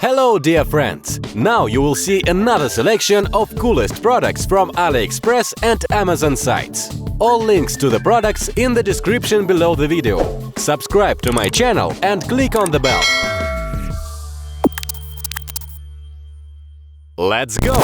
Hello, dear friends! Now you will see another selection of coolest products from AliExpress and Amazon sites. All links to the products in the description below the video. Subscribe to my channel and click on the bell. Let's go!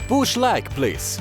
Push like, please.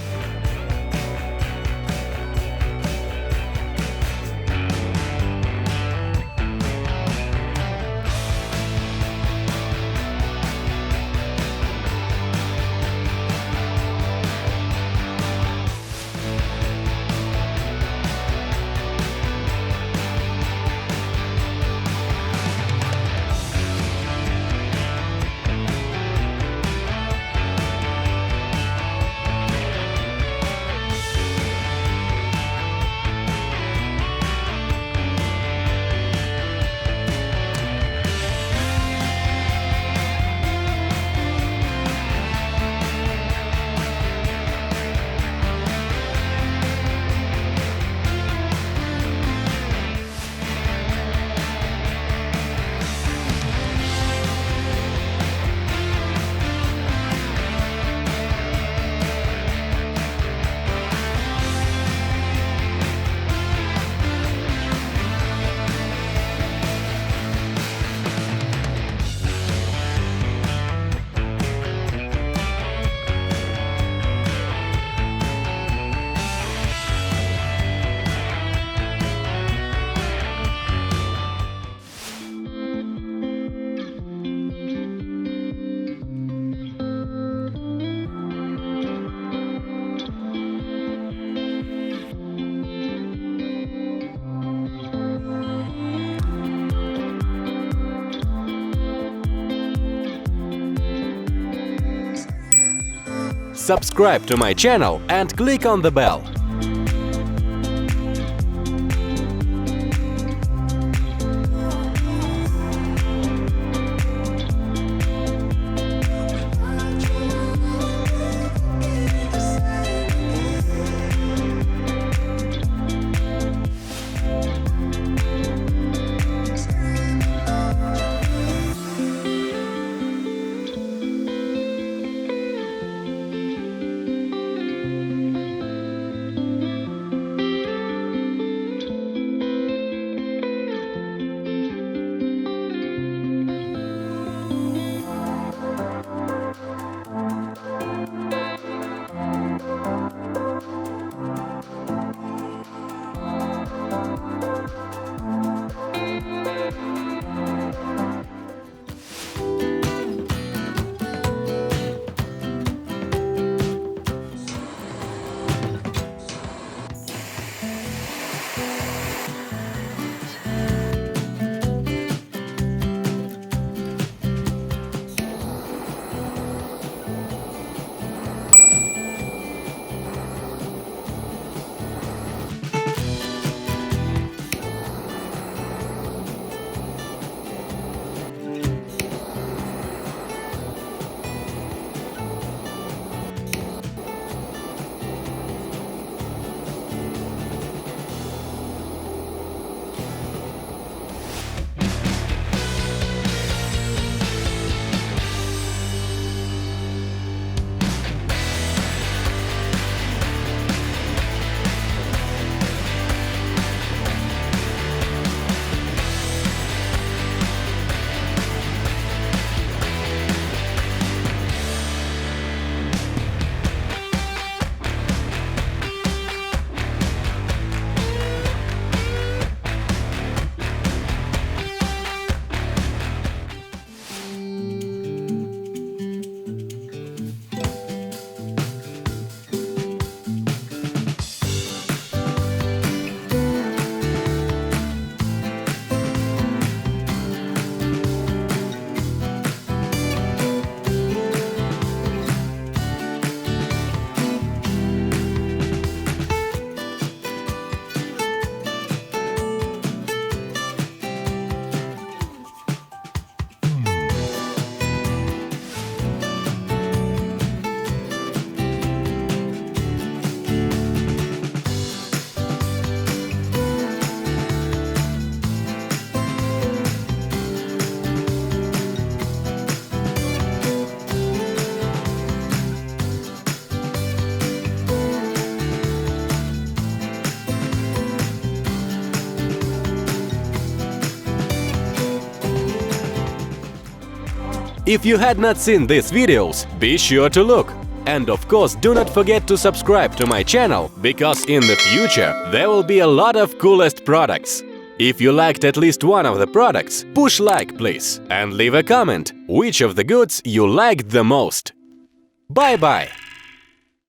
Subscribe to my channel and click on the bell. If you had not seen these videos, be sure to look. And of course, do not forget to subscribe to my channel, because in the future there will be a lot of coolest products. If you liked at least one of the products, push like please and leave a comment which of the goods you liked the most. Bye-bye!